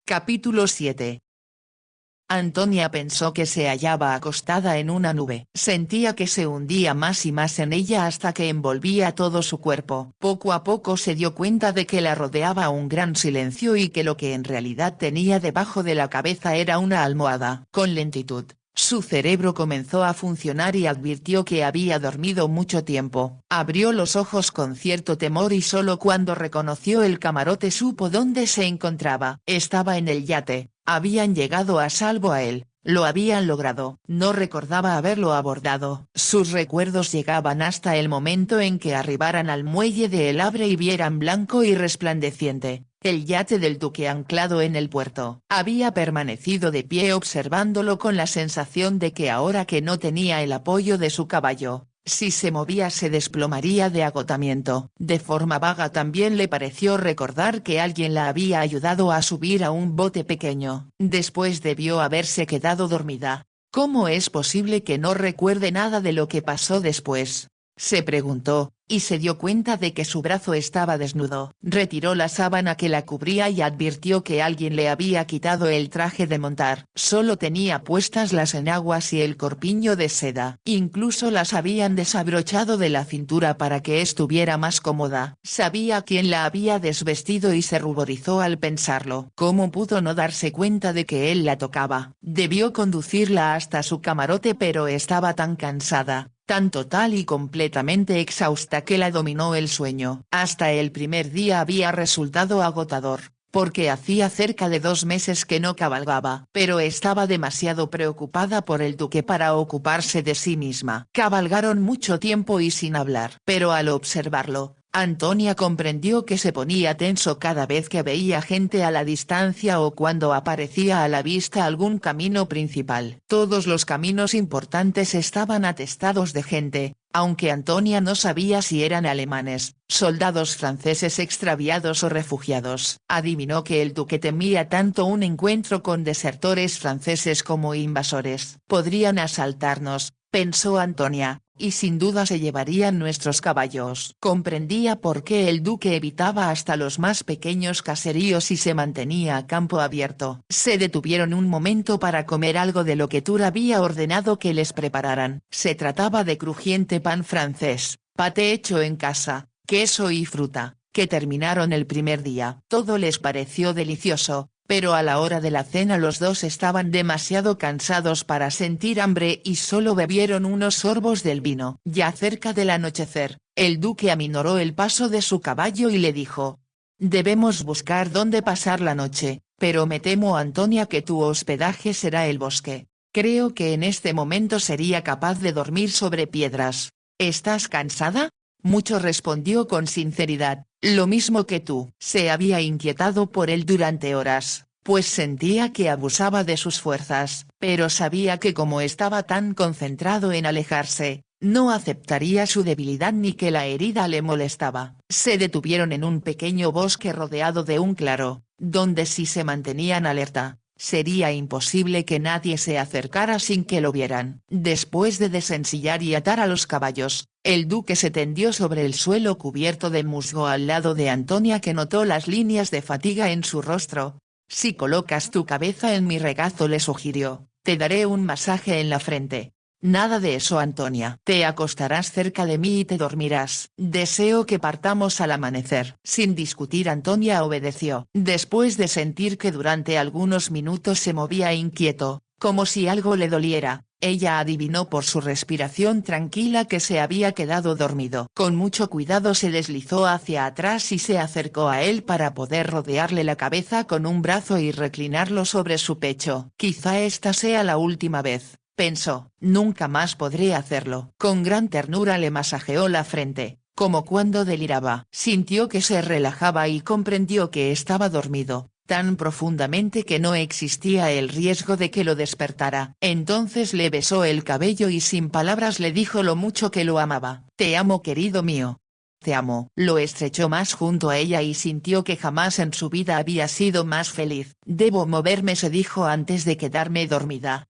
Capítulo 7. Antonia pensó que se hallaba acostada en una nube. Sentía que se hundía más y más en ella hasta que envolvía todo su cuerpo. Poco a poco se dio cuenta de que la rodeaba un gran silencio y que lo que en realidad tenía debajo de la cabeza era una almohada. Con lentitud, su cerebro comenzó a funcionar y advirtió que había dormido mucho tiempo. Abrió los ojos con cierto temor y solo cuando reconoció el camarote supo dónde se encontraba. Estaba en el yate. Habían llegado a salvo a él, lo habían logrado. No recordaba haberlo abordado. Sus recuerdos llegaban hasta el momento en que arribaran al muelle de El Havre y vieran blanco y resplandeciente el yate del duque anclado en el puerto. Había permanecido de pie observándolo con la sensación de que ahora que no tenía el apoyo de su caballo, si se movía se desplomaría de agotamiento. De forma vaga también le pareció recordar que alguien la había ayudado a subir a un bote pequeño. Después debió haberse quedado dormida. ¿Cómo es posible que no recuerde nada de lo que pasó después?, se preguntó, y se dio cuenta de que su brazo estaba desnudo. Retiró la sábana que la cubría y advirtió que alguien le había quitado el traje de montar. Solo tenía puestas las enaguas y el corpiño de seda. Incluso las habían desabrochado de la cintura para que estuviera más cómoda. Sabía quién la había desvestido y se ruborizó al pensarlo. ¿Cómo pudo no darse cuenta de que él la tocaba? Debió conducirla hasta su camarote pero estaba tan cansada, tan total y completamente exhausta que la dominó el sueño. Hasta el primer día había resultado agotador, porque hacía cerca de 2 meses que no cabalgaba. Pero estaba demasiado preocupada por el duque para ocuparse de sí misma. Cabalgaron mucho tiempo y sin hablar. Pero al observarlo, Antonia comprendió que se ponía tenso cada vez que veía gente a la distancia o cuando aparecía a la vista algún camino principal. Todos los caminos importantes estaban atestados de gente, aunque Antonia no sabía si eran alemanes, soldados franceses extraviados o refugiados. Adivinó que el duque temía tanto un encuentro con desertores franceses como invasores. Podrían asaltarnos, pensó Antonia, y sin duda se llevarían nuestros caballos. Comprendía por qué el duque evitaba hasta los más pequeños caseríos y se mantenía a campo abierto. Se detuvieron un momento para comer algo de lo que Tour había ordenado que les prepararan. Se trataba de crujiente pan francés, paté hecho en casa, queso y fruta, que terminaron el primer día. Todo les pareció delicioso, pero a la hora de la cena los dos estaban demasiado cansados para sentir hambre y solo bebieron unos sorbos del vino. Ya cerca del anochecer, el duque aminoró el paso de su caballo y le dijo: «Debemos buscar dónde pasar la noche, pero me temo, Antonia, que tu hospedaje será el bosque. Creo que en este momento sería capaz de dormir sobre piedras. ¿Estás cansada?». Mucho, respondió con sinceridad. «Lo mismo que tú». Se había inquietado por él durante horas, pues sentía que abusaba de sus fuerzas, pero sabía que como estaba tan concentrado en alejarse, no aceptaría su debilidad ni que la herida le molestaba. Se detuvieron en un pequeño bosque rodeado de un claro, donde si se mantenían alerta, sería imposible que nadie se acercara sin que lo vieran. Después de desensillar y atar a los caballos, el duque se tendió sobre el suelo cubierto de musgo al lado de Antonia, que notó las líneas de fatiga en su rostro. «Si colocas tu cabeza en mi regazo», le sugirió, «te daré un masaje en la frente». «Nada de eso, Antonia. Te acostarás cerca de mí y te dormirás. Deseo que partamos al amanecer». Sin discutir, Antonia obedeció. Después de sentir que durante algunos minutos se movía inquieto, como si algo le doliera, ella adivinó por su respiración tranquila que se había quedado dormido. Con mucho cuidado se deslizó hacia atrás y se acercó a él para poder rodearle la cabeza con un brazo y reclinarlo sobre su pecho. «Quizá esta sea la última vez», pensó, «nunca más podré hacerlo». Con gran ternura le masajeó la frente, como cuando deliraba. Sintió que se relajaba y comprendió que estaba dormido, tan profundamente que no existía el riesgo de que lo despertara. Entonces le besó el cabello y sin palabras le dijo lo mucho que lo amaba. «Te amo, querido mío. Te amo». Lo estrechó más junto a ella y sintió que jamás en su vida había sido más feliz. «Debo moverme», se dijo antes de quedarme dormida.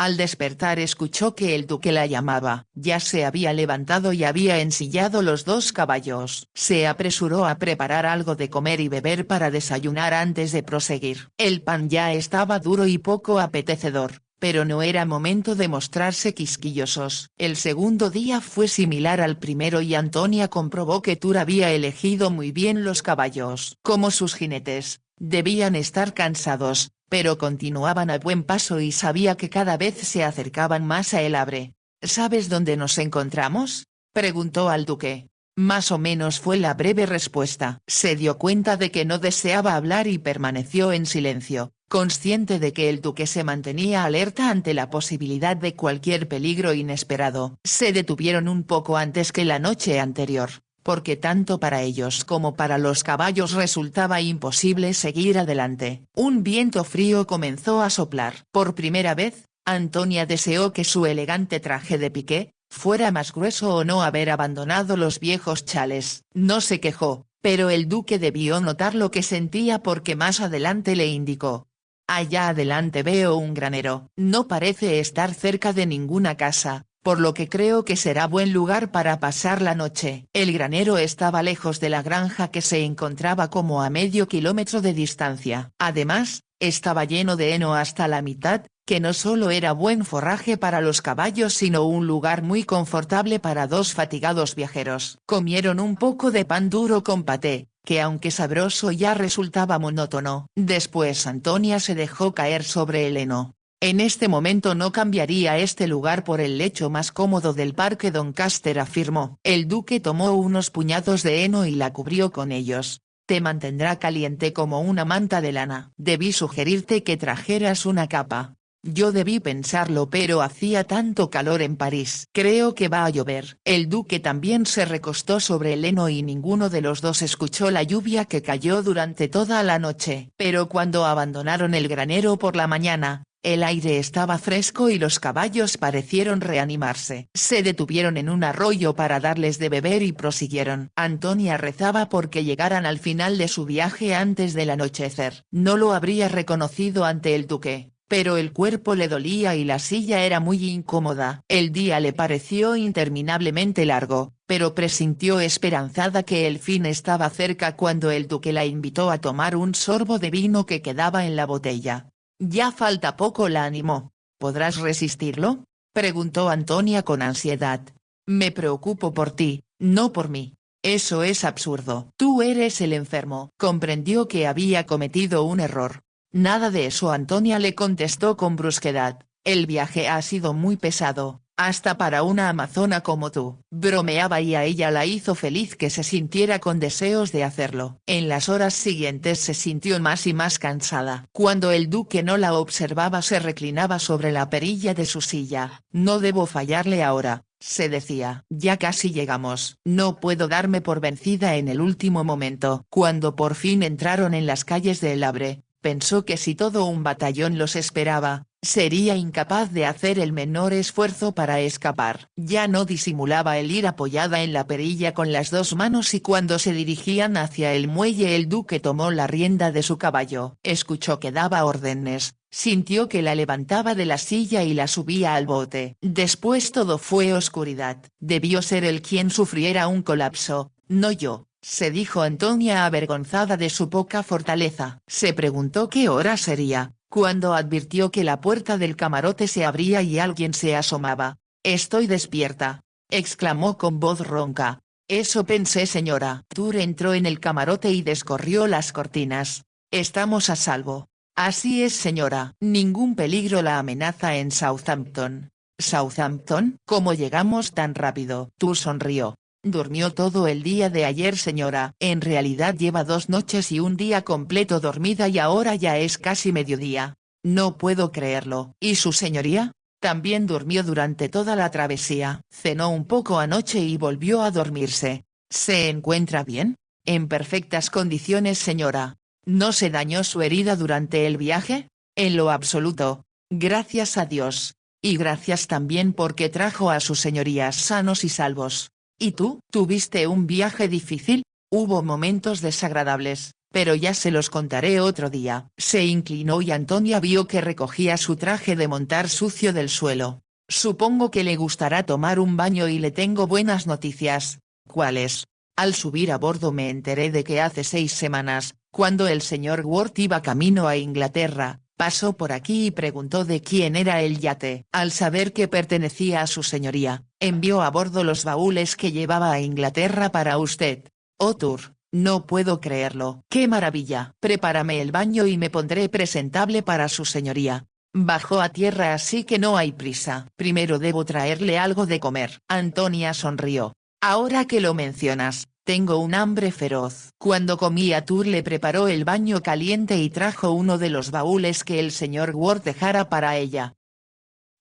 Al despertar escuchó que el duque la llamaba. Ya se había levantado y había ensillado los dos caballos. Se apresuró a preparar algo de comer y beber para desayunar antes de proseguir. El pan ya estaba duro y poco apetecedor, pero no era momento de mostrarse quisquillosos. El segundo día fue similar al primero y Antonia comprobó que Tur había elegido muy bien los caballos. Como sus jinetes, debían estar cansados, pero continuaban a buen paso y sabía que cada vez se acercaban más a El Habre. ¿Sabes dónde nos encontramos?, preguntó al duque. Más o menos fue la breve respuesta. Se dio cuenta de que no deseaba hablar y permaneció en silencio, consciente de que el duque se mantenía alerta ante la posibilidad de cualquier peligro inesperado. Se detuvieron un poco antes que la noche anterior, porque tanto para ellos como para los caballos resultaba imposible seguir adelante. Un viento frío comenzó a soplar. Por primera vez, Antonia deseó que su elegante traje de piqué fuera más grueso o no haber abandonado los viejos chales. No se quejó, pero el duque debió notar lo que sentía porque más adelante le indicó: allá adelante veo un granero. No parece estar cerca de ninguna casa, por lo que creo que será buen lugar para pasar la noche. El granero estaba lejos de la granja que se encontraba como a medio kilómetro de distancia. Además, estaba lleno de heno hasta la mitad, que no solo era buen forraje para los caballos sino un lugar muy confortable para dos fatigados viajeros. Comieron un poco de pan duro con paté, que aunque sabroso ya resultaba monótono. Después Antonia se dejó caer sobre el heno. En este momento no cambiaría este lugar por el lecho más cómodo del parque Doncaster, afirmó. El duque tomó unos puñados de heno y la cubrió con ellos. Te mantendrá caliente como una manta de lana. Debí sugerirte que trajeras una capa. Yo debí pensarlo, pero hacía tanto calor en París. Creo que va a llover. El duque también se recostó sobre el heno y ninguno de los dos escuchó la lluvia que cayó durante toda la noche. Pero cuando abandonaron el granero por la mañana, el aire estaba fresco y los caballos parecieron reanimarse. Se detuvieron en un arroyo para darles de beber y prosiguieron. Antonia rezaba porque llegaran al final de su viaje antes del anochecer. No lo habría reconocido ante el duque, pero el cuerpo le dolía y la silla era muy incómoda. El día le pareció interminablemente largo, pero presintió esperanzada que el fin estaba cerca cuando el duque la invitó a tomar un sorbo de vino que quedaba en la botella. Ya falta poco, la animó. ¿Podrás resistirlo?, preguntó Antonia con ansiedad. Me preocupo por ti, no por mí. Eso es absurdo. Tú eres el enfermo. Comprendió que había cometido un error. Nada de eso, Antonia le contestó con brusquedad. El viaje ha sido muy pesado, hasta para una amazona como tú. Bromeaba y a ella la hizo feliz que se sintiera con deseos de hacerlo. En las horas siguientes se sintió más y más cansada. Cuando el duque no la observaba se reclinaba sobre la perilla de su silla. No debo fallarle ahora, se decía. Ya casi llegamos. No puedo darme por vencida en el último momento. Cuando por fin entraron en las calles de El Habre, pensó que si todo un batallón los esperaba, sería incapaz de hacer el menor esfuerzo para escapar. Ya no disimulaba el ir apoyada en la perilla con las dos manos, y cuando se dirigían hacia el muelle el duque tomó la rienda de su caballo. Escuchó que daba órdenes, sintió que la levantaba de la silla y la subía al bote. Después todo fue oscuridad. Debió ser él quien sufriera un colapso, no yo, se dijo Antonia avergonzada de su poca fortaleza. Se preguntó qué hora sería, cuando advirtió que la puerta del camarote se abría y alguien se asomaba. Estoy despierta, exclamó con voz ronca. Eso pensé, señora. Tur entró en el camarote y descorrió las cortinas. Estamos a salvo. Así es, señora. Ningún peligro la amenaza en Southampton. ¿Southampton? ¿Cómo llegamos tan rápido? Tur sonrió. Durmió todo el día de ayer, señora. En realidad lleva 2 noches y un día completo dormida y ahora ya es casi mediodía. No puedo creerlo. ¿Y su señoría? También durmió durante toda la travesía. Cenó un poco anoche y volvió a dormirse. ¿Se encuentra bien? En perfectas condiciones, señora. ¿No se dañó su herida durante el viaje? En lo absoluto. Gracias a Dios. Y gracias también porque trajo a sus señorías sanos y salvos. ¿Y tú? ¿Tuviste un viaje difícil? ¿Hubo momentos desagradables? pero ya se los contaré otro día. Se inclinó y Antonia vio que recogía su traje de montar sucio del suelo. Supongo que le gustará tomar un baño y le tengo buenas noticias. ¿Cuáles? Al subir a bordo me enteré de que hace 6 semanas, cuando el señor Ward iba camino a Inglaterra, pasó por aquí y preguntó de quién era el yate. Al saber que pertenecía a su señoría, envió a bordo los baúles que llevaba a Inglaterra para usted. Otur, no puedo creerlo. ¡Qué maravilla! Prepárame el baño y me pondré presentable para su señoría. Bajó a tierra así que no hay prisa. Primero debo traerle algo de comer. Antonia sonrió. Ahora que lo mencionas, tengo un hambre feroz. Cuando comí Atur le preparó el baño caliente y trajo uno de los baúles que el señor Ward dejara para ella.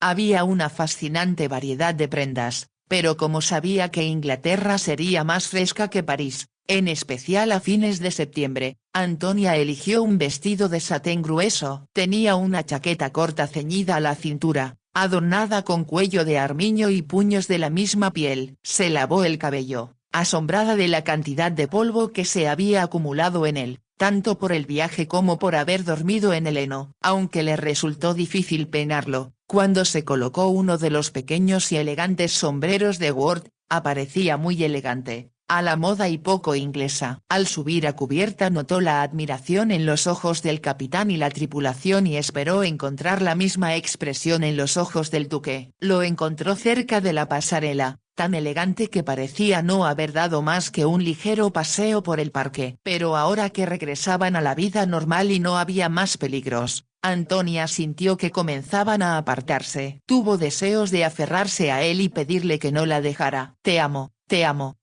Había una fascinante variedad de prendas, pero como sabía que Inglaterra sería más fresca que París, en especial a fines de septiembre, Antonia eligió un vestido de satén grueso. Tenía una chaqueta corta ceñida a la cintura, adornada con cuello de armiño y puños de la misma piel. Se lavó el cabello, asombrada de la cantidad de polvo que se había acumulado en él, tanto por el viaje como por haber dormido en el heno. Aunque le resultó difícil peinarlo, cuando se colocó uno de los pequeños y elegantes sombreros de Ward, aparecía muy elegante, a la moda y poco inglesa. Al subir a cubierta notó la admiración en los ojos del capitán y la tripulación y esperó encontrar la misma expresión en los ojos del duque. Lo encontró cerca de la pasarela, tan elegante que parecía no haber dado más que un ligero paseo por el parque. Pero ahora que regresaban a la vida normal y no había más peligros, Antonia sintió que comenzaban a apartarse. Tuvo deseos de aferrarse a él y pedirle que no la dejara. Te amo,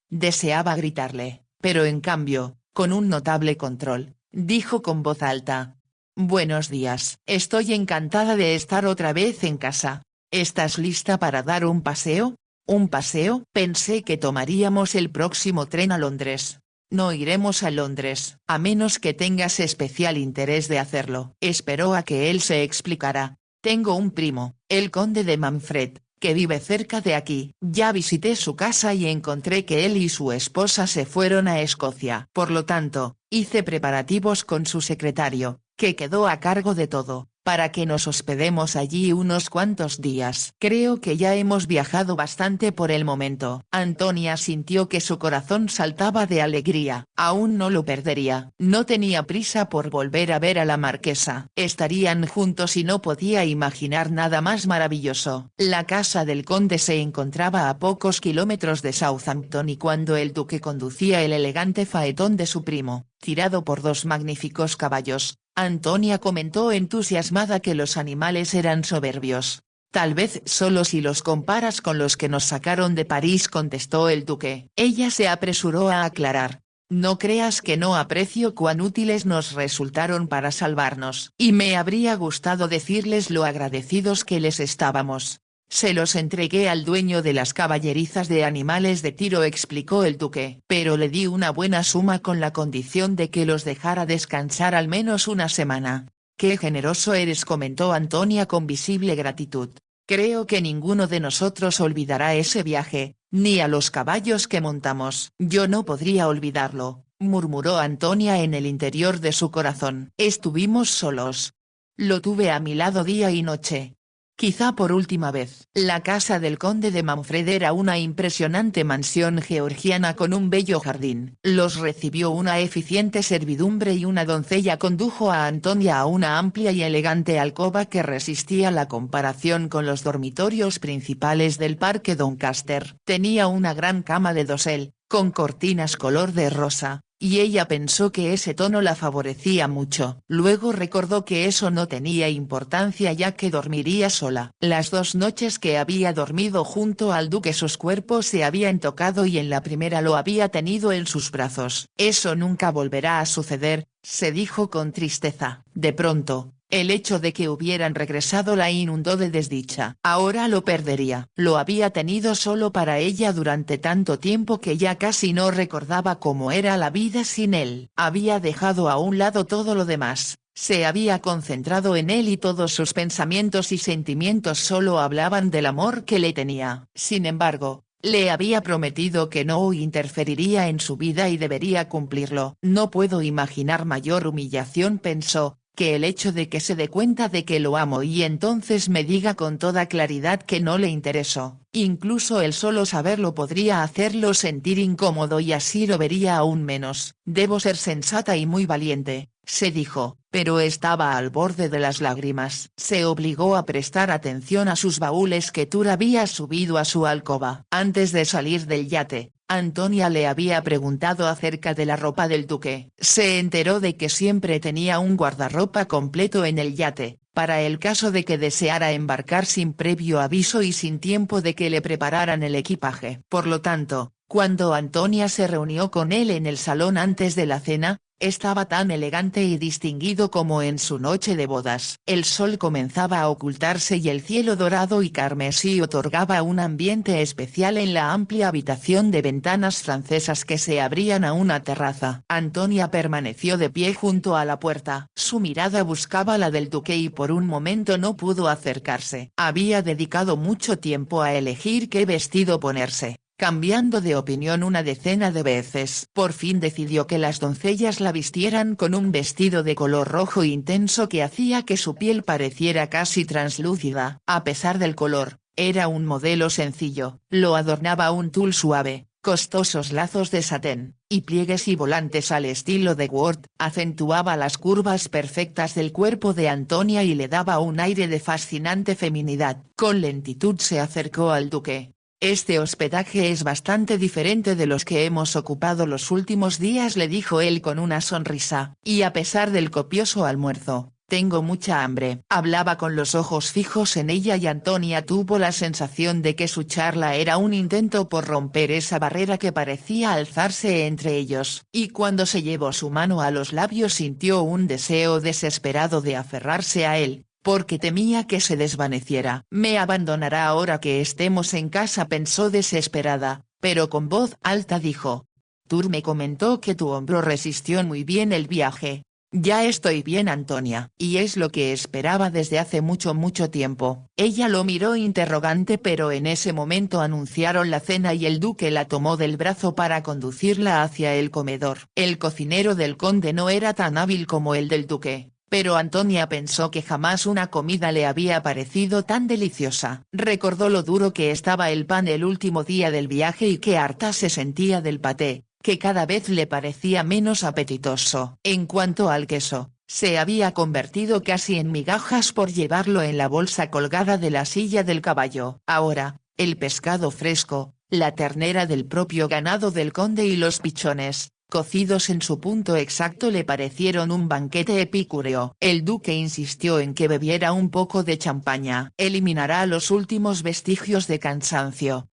deseaba gritarle, pero en cambio, con un notable control, dijo con voz alta. Buenos días. Estoy encantada de estar otra vez en casa. ¿Estás lista para dar un paseo? ¿Un paseo? Pensé que tomaríamos el próximo tren a Londres. No iremos a Londres, a menos que tengas especial interés de hacerlo. Esperó a que él se explicara. Tengo un primo, el conde de Manfred, que vive cerca de aquí. Ya visité su casa y encontré que él y su esposa se fueron a Escocia. Por lo tanto, hice preparativos con su secretario, que quedó a cargo de todo, para que nos hospedemos allí unos cuantos días. Creo que ya hemos viajado bastante por el momento. Antonia sintió que su corazón saltaba de alegría. Aún no lo perdería. No tenía prisa por volver a ver a la marquesa. Estarían juntos y no podía imaginar nada más maravilloso. La casa del conde se encontraba a pocos kilómetros de Southampton y cuando el duque conducía el elegante faetón de su primo, tirado por 2 magníficos caballos, Antonia comentó entusiasmada que los animales eran soberbios. Tal vez solo si los comparas con los que nos sacaron de París, contestó el duque. Ella se apresuró a aclarar. No creas que no aprecio cuán útiles nos resultaron para salvarnos. Y me habría gustado decirles lo agradecidos que les estábamos. Se los entregué al dueño de las caballerizas de animales de tiro, explicó el duque. Pero le di una buena suma con la condición de que los dejara descansar al menos una semana. Qué generoso eres, comentó Antonia con visible gratitud. Creo que ninguno de nosotros olvidará ese viaje, ni a los caballos que montamos. Yo no podría olvidarlo, murmuró Antonia en el interior de su corazón. Estuvimos solos. Lo tuve a mi lado día y noche. Quizá por última vez. La casa del conde de Manfred era una impresionante mansión georgiana con un bello jardín. Los recibió una eficiente servidumbre y una doncella condujo a Antonia a una amplia y elegante alcoba que resistía la comparación con los dormitorios principales del Parque Doncaster. Tenía una gran cama de dosel, con cortinas color de rosa, y ella pensó que ese tono la favorecía mucho. Luego recordó que eso no tenía importancia ya que dormiría sola. Las 2 noches que había dormido junto al duque sus cuerpos se habían tocado y en la primera lo había tenido en sus brazos. Eso nunca volverá a suceder, se dijo con tristeza. De pronto, el hecho de que hubieran regresado la inundó de desdicha. Ahora lo perdería. Lo había tenido solo para ella durante tanto tiempo que ya casi no recordaba cómo era la vida sin él. Había dejado a un lado todo lo demás. Se había concentrado en él y todos sus pensamientos y sentimientos solo hablaban del amor que le tenía. Sin embargo, Le había prometido que no interferiría en su vida y debería cumplirlo. No puedo imaginar mayor humillación, pensó, que el hecho de que se dé cuenta de que lo amo y entonces me diga con toda claridad que no le intereso. Incluso el solo saberlo podría hacerlo sentir incómodo y así lo vería aún menos. Debo ser sensata y muy valiente, se dijo, pero estaba al borde de las lágrimas. Se obligó a prestar atención a sus baúles que Tur había subido a su alcoba. Antes de salir del yate, Antonia le había preguntado acerca de la ropa del duque. Se enteró de que siempre tenía un guardarropa completo en el yate, para el caso de que deseara embarcar sin previo aviso y sin tiempo de que le prepararan el equipaje. Por lo tanto, cuando Antonia se reunió con él en el salón antes de la cena, estaba tan elegante y distinguido como en su noche de bodas. El sol comenzaba a ocultarse y el cielo dorado y carmesí otorgaba un ambiente especial en la amplia habitación de ventanas francesas que se abrían a una terraza. Antonia permaneció de pie junto a la puerta. Su mirada buscaba la del duque y por un momento no pudo acercarse. Había dedicado mucho tiempo a elegir qué vestido ponerse, cambiando de opinión una decena de veces. Por fin decidió que las doncellas la vistieran con un vestido de color rojo intenso que hacía que su piel pareciera casi translúcida. A pesar del color, era un modelo sencillo, lo adornaba un tul suave, costosos lazos de satén, y pliegues y volantes al estilo de Ward, acentuaba las curvas perfectas del cuerpo de Antonia y le daba un aire de fascinante feminidad. Con lentitud se acercó al duque. «Este hospedaje es bastante diferente de los que hemos ocupado los últimos días», le dijo él con una sonrisa, «y a pesar del copioso almuerzo, tengo mucha hambre». Hablaba con los ojos fijos en ella y Antonia tuvo la sensación de que su charla era un intento por romper esa barrera que parecía alzarse entre ellos, y cuando se llevó su mano a los labios sintió un deseo desesperado de aferrarse a él, porque temía que se desvaneciera. «Me abandonará ahora que estemos en casa», pensó desesperada, pero con voz alta dijo. «Tur me comentó que tu hombro resistió muy bien el viaje». «Ya estoy bien, Antonia, y es lo que esperaba desde hace mucho tiempo». Ella lo miró interrogante, pero en ese momento anunciaron la cena y el duque la tomó del brazo para conducirla hacia el comedor. El cocinero del conde no era tan hábil como el del duque, pero Antonia pensó que jamás una comida le había parecido tan deliciosa. Recordó lo duro que estaba el pan el último día del viaje y qué harta se sentía del paté, que cada vez le parecía menos apetitoso. En cuanto al queso, se había convertido casi en migajas por llevarlo en la bolsa colgada de la silla del caballo. Ahora, el pescado fresco, la ternera del propio ganado del conde y los pichones, cocidos en su punto exacto, le parecieron un banquete epicúreo. El duque insistió en que bebiera un poco de champaña. Eliminará los últimos vestigios de cansancio.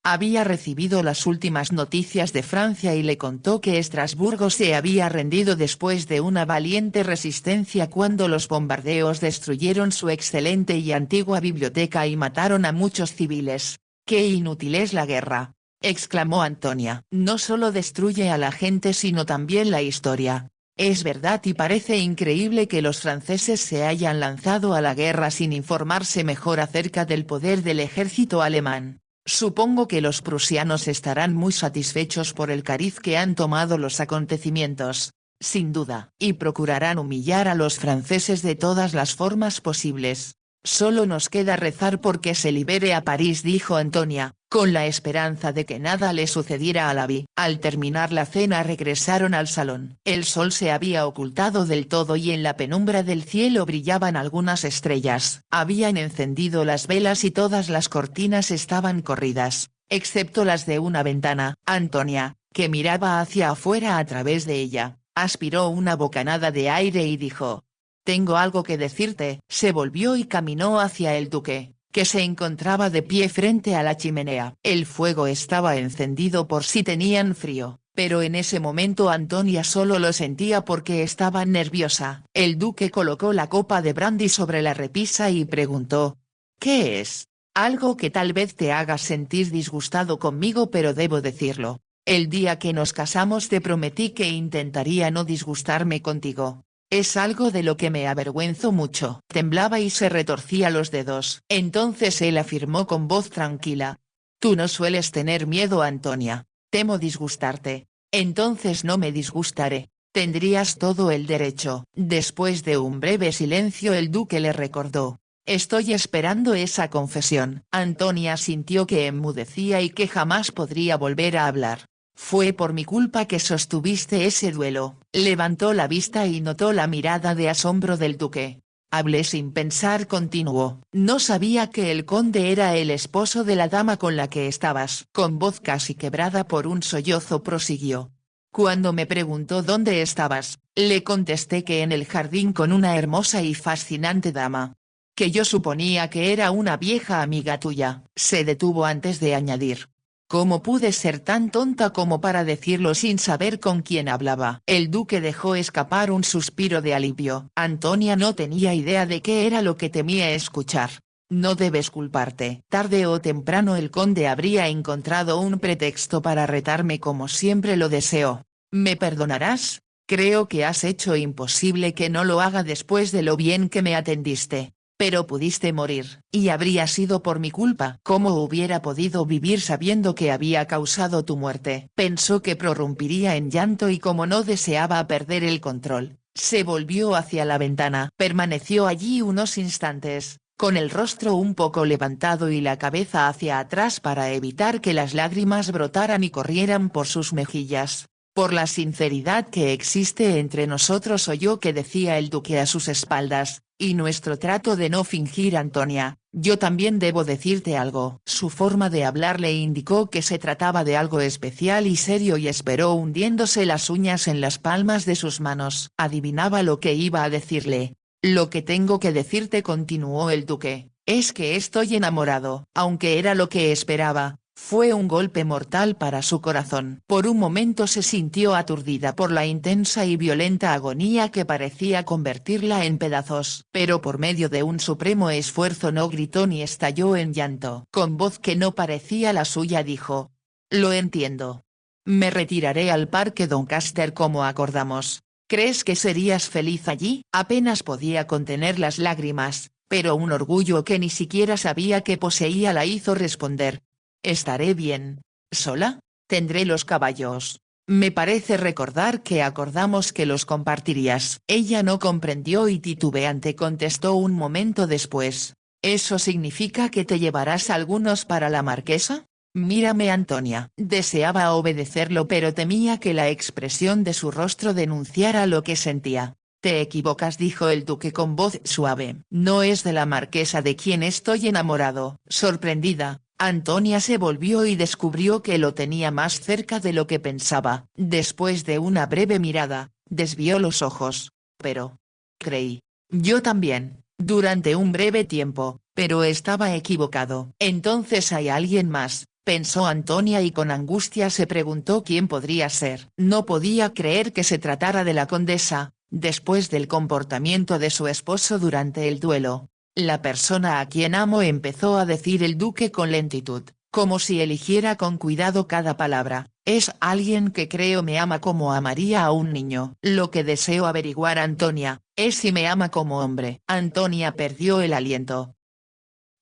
Había recibido las últimas noticias de Francia y le contó que Estrasburgo se había rendido después de una valiente resistencia cuando los bombardeos destruyeron su excelente y antigua biblioteca y mataron a muchos civiles. «¡Qué inútil es la guerra!», exclamó Antonia. «No solo destruye a la gente sino también la historia. Es verdad y parece increíble que los franceses se hayan lanzado a la guerra sin informarse mejor acerca del poder del ejército alemán. Supongo que los prusianos estarán muy satisfechos por el cariz que han tomado los acontecimientos, sin duda, y procurarán humillar a los franceses de todas las formas posibles. Solo nos queda rezar porque se libere a París», dijo Antonia, con la esperanza de que nada le sucediera a Lavi. Al terminar la cena regresaron al salón. El sol se había ocultado del todo y en la penumbra del cielo brillaban algunas estrellas. Habían encendido las velas y todas las cortinas estaban corridas, excepto las de una ventana. Antonia, que miraba hacia afuera a través de ella, aspiró una bocanada de aire y dijo: «Tengo algo que decirte». Se volvió y caminó hacia el duque, que se encontraba de pie frente a la chimenea. El fuego estaba encendido por si tenían frío, pero en ese momento Antonia solo lo sentía porque estaba nerviosa. El duque colocó la copa de brandy sobre la repisa y preguntó: «¿Qué es?». «Algo que tal vez te haga sentir disgustado conmigo, pero debo decirlo. El día que nos casamos te prometí que intentaría no disgustarme contigo. Es algo de lo que me avergüenzo mucho». Temblaba y se retorcía los dedos. Entonces él afirmó con voz tranquila: Tú no sueles tener miedo, Antonia. Temo disgustarte. Entonces no me disgustaré. Tendrías todo el derecho. Después de un breve silencio el duque le recordó. Estoy esperando esa confesión. Antonia sintió que enmudecía y que jamás podría volver a hablar. Fue por mi culpa que sostuviste ese duelo. Levantó la vista y notó la mirada de asombro del duque. Hablé sin pensar, continuó. No sabía que el conde era el esposo de la dama con la que estabas. Con voz casi quebrada por un sollozo prosiguió. Cuando me preguntó dónde estabas, le contesté que en el jardín con una hermosa y fascinante dama. Que yo suponía que era una vieja amiga tuya. Se detuvo antes de añadir. ¿Cómo pude ser tan tonta como para decirlo sin saber con quién hablaba? El duque dejó escapar un suspiro de alivio. Antonia no tenía idea de qué era lo que temía escuchar. No debes culparte. Tarde o temprano el conde habría encontrado un pretexto para retarme como siempre lo deseó. ¿Me perdonarás? Creo que has hecho imposible que no lo haga después de lo bien que me atendiste. Pero pudiste morir, y habría sido por mi culpa. ¿Cómo hubiera podido vivir sabiendo que había causado tu muerte? Pensó que prorrumpiría en llanto y como no deseaba perder el control, se volvió hacia la ventana. Permaneció allí unos instantes, con el rostro un poco levantado y la cabeza hacia atrás para evitar que las lágrimas brotaran y corrieran por sus mejillas. Por la sinceridad que existe entre nosotros, oyó que decía el duque a sus espaldas, y nuestro trato de no fingir, Antonia, yo también debo decirte algo. Su forma de hablar le indicó que se trataba de algo especial y serio y esperó hundiéndose las uñas en las palmas de sus manos. Adivinaba lo que iba a decirle. Lo que tengo que decirte, continuó el duque, es que estoy enamorado. Aunque era lo que esperaba, fue un golpe mortal para su corazón. Por un momento se sintió aturdida por la intensa y violenta agonía que parecía convertirla en pedazos. Pero por medio de un supremo esfuerzo no gritó ni estalló en llanto. Con voz que no parecía la suya dijo. Lo entiendo. Me retiraré al parque Doncaster como acordamos. ¿Crees que serías feliz allí? Apenas podía contener las lágrimas, pero un orgullo que ni siquiera sabía que poseía la hizo responder. Estaré bien. ¿Sola? Tendré los caballos. Me parece recordar que acordamos que los compartirías. Ella no comprendió y titubeante contestó un momento después. ¿Eso significa que te llevarás algunos para la marquesa? Mírame, Antonia. Deseaba obedecerlo pero temía que la expresión de su rostro denunciara lo que sentía. Te equivocas, dijo el duque con voz suave. No es de la marquesa de quien estoy enamorado. Sorprendida, Antonia se volvió y descubrió que lo tenía más cerca de lo que pensaba. Después de una breve mirada, desvió los ojos. Pero. Creí. Yo también, durante un breve tiempo, pero estaba equivocado. Entonces hay alguien más, pensó Antonia y con angustia se preguntó quién podría ser. No podía creer que se tratara de la condesa, después del comportamiento de su esposo durante el duelo. La persona a quien amo, empezó a decir el duque con lentitud, como si eligiera con cuidado cada palabra, es alguien que creo me ama como amaría a un niño. Lo que deseo averiguar, Antonia, es si me ama como hombre. Antonia perdió el aliento.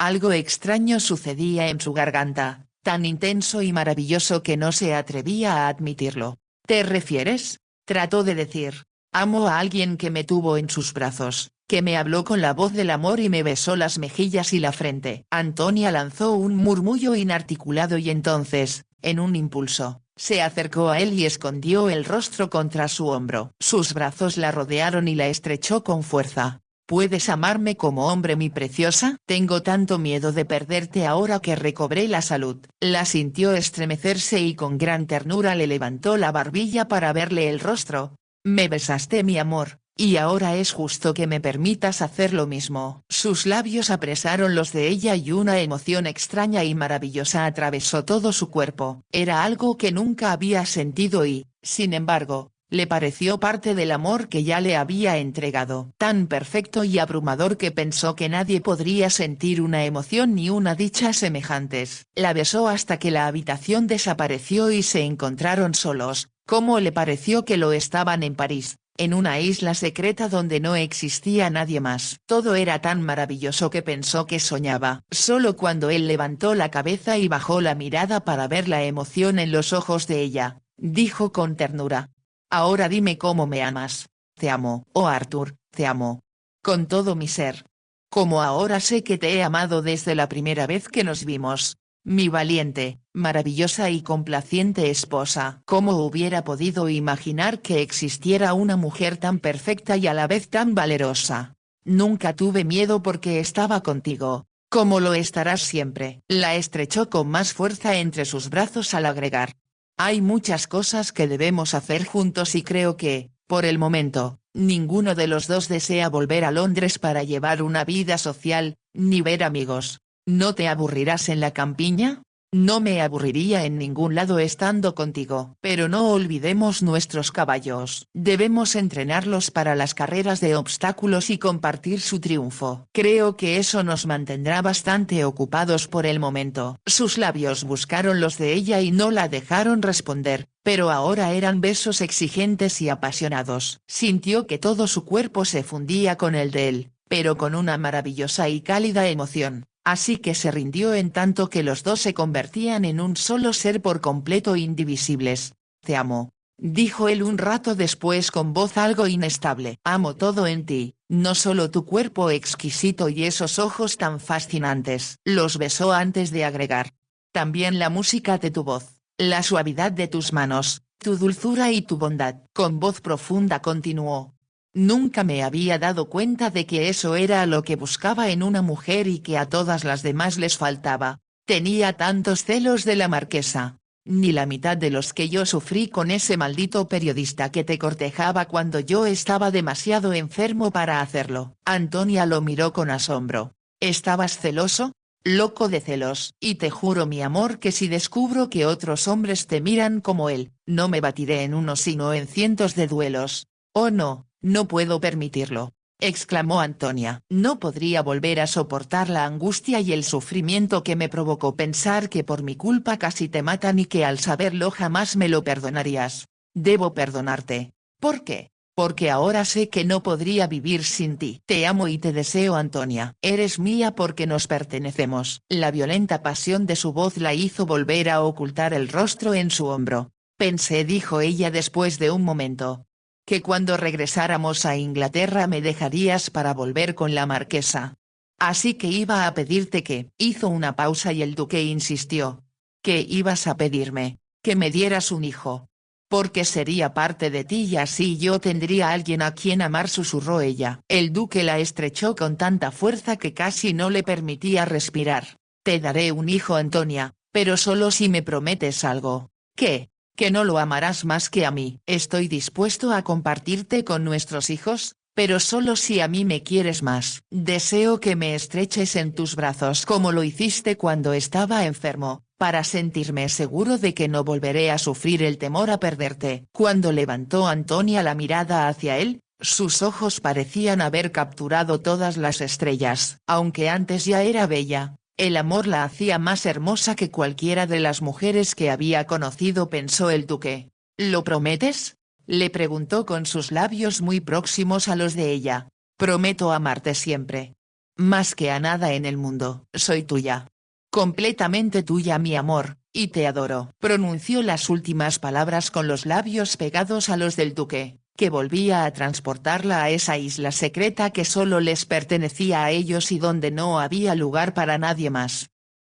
Algo extraño sucedía en su garganta, tan intenso y maravilloso que no se atrevía a admitirlo. ¿Te refieres? Trató de decir. Amo a alguien que me tuvo en sus brazos, que me habló con la voz del amor y me besó las mejillas y la frente. Antonia lanzó un murmullo inarticulado y entonces, en un impulso, se acercó a él y escondió el rostro contra su hombro. Sus brazos la rodearon y la estrechó con fuerza. ¿Puedes amarme como hombre, mi preciosa? Tengo tanto miedo de perderte ahora que recobré la salud. La sintió estremecerse y con gran ternura le levantó la barbilla para verle el rostro. Me besaste, mi amor, y ahora es justo que me permitas hacer lo mismo. Sus labios apresaron los de ella y una emoción extraña y maravillosa atravesó todo su cuerpo. Era algo que nunca había sentido y, sin embargo, le pareció parte del amor que ya le había entregado. Tan perfecto y abrumador que pensó que nadie podría sentir una emoción ni una dicha semejantes. La besó hasta que la habitación desapareció y se encontraron solos. ¿Cómo le pareció que lo estaban en París? en una isla secreta donde no existía nadie más. Todo era tan maravilloso que pensó que soñaba. Solo cuando él levantó la cabeza y bajó la mirada para ver la emoción en los ojos de ella, dijo con ternura: «Ahora dime cómo me amas». «Te amo, oh Arthur, te amo. Con todo mi ser. Como ahora sé que te he amado desde la primera vez que nos vimos. Mi valiente, maravillosa y complaciente esposa». ¿Cómo hubiera podido imaginar que existiera una mujer tan perfecta y a la vez tan valerosa? «Nunca tuve miedo porque estaba contigo, como lo estarás siempre». La estrechó con más fuerza entre sus brazos al agregar: «Hay muchas cosas que debemos hacer juntos y creo que, por el momento, ninguno de los dos desea volver a Londres para llevar una vida social, ni ver amigos. ¿No te aburrirás en la campiña? No me aburriría en ningún lado estando contigo. Pero no olvidemos nuestros caballos. Debemos entrenarlos para las carreras de obstáculos y compartir su triunfo. Creo que eso nos mantendrá bastante ocupados por el momento». Sus labios buscaron los de ella y no la dejaron responder, pero ahora eran besos exigentes y apasionados. Sintió que todo su cuerpo se fundía con el de él, pero con una maravillosa y cálida emoción. Así que se rindió en tanto que los dos se convertían en un solo ser por completo indivisibles. «Te amo», dijo él un rato después con voz algo inestable. «Amo todo en ti, no solo tu cuerpo exquisito y esos ojos tan fascinantes». Los besó antes de agregar: «También la música de tu voz, la suavidad de tus manos, tu dulzura y tu bondad». Con voz profunda continuó: «Nunca me había dado cuenta de que eso era lo que buscaba en una mujer y que a todas las demás les faltaba. Tenía tantos celos de la marquesa. Ni la mitad de los que yo sufrí con ese maldito periodista que te cortejaba cuando yo estaba demasiado enfermo para hacerlo». Antonia lo miró con asombro. «¿Estabas celoso? Loco de celos. Y te juro mi amor que si descubro que otros hombres te miran como él, no me batiré en uno sino en cientos de duelos. Oh no. No puedo permitirlo», exclamó Antonia. «No podría volver a soportar la angustia y el sufrimiento que me provocó pensar que por mi culpa casi te matan y que al saberlo jamás me lo perdonarías. Debo perdonarte. ¿Por qué? Porque ahora sé que no podría vivir sin ti. Te amo y te deseo, Antonia. Eres mía porque nos pertenecemos». La violenta pasión de su voz la hizo volver a ocultar el rostro en su hombro. «Pensé», dijo ella después de un momento, «que cuando regresáramos a Inglaterra me dejarías para volver con la marquesa. Así que iba a pedirte que». Hizo una pausa y el duque insistió. «¿Qué ibas a pedirme? Que me dieras un hijo. Porque sería parte de ti y así yo tendría a alguien a quien amar», susurró ella. El duque la estrechó con tanta fuerza que casi no le permitía respirar. «Te daré un hijo, Antonia, pero solo si me prometes algo». «¿Qué? ¿Que no lo amarás más que a mí?» «Estoy dispuesto a compartirte con nuestros hijos, pero solo si a mí me quieres más. Deseo que me estreches en tus brazos como lo hiciste cuando estaba enfermo, para sentirme seguro de que no volveré a sufrir el temor a perderte». Cuando levantó Antonia la mirada hacia él, sus ojos parecían haber capturado todas las estrellas. Aunque antes ya era bella, el amor la hacía más hermosa que cualquiera de las mujeres que había conocido, pensó el duque. «¿Lo prometes?», le preguntó con sus labios muy próximos a los de ella. «Prometo amarte siempre. Más que a nada en el mundo. Soy tuya. Completamente tuya, mi amor, y te adoro». Pronunció las últimas palabras con los labios pegados a los del duque, que volvía a transportarla a esa isla secreta que solo les pertenecía a ellos y donde no había lugar para nadie más.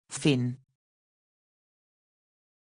Fin.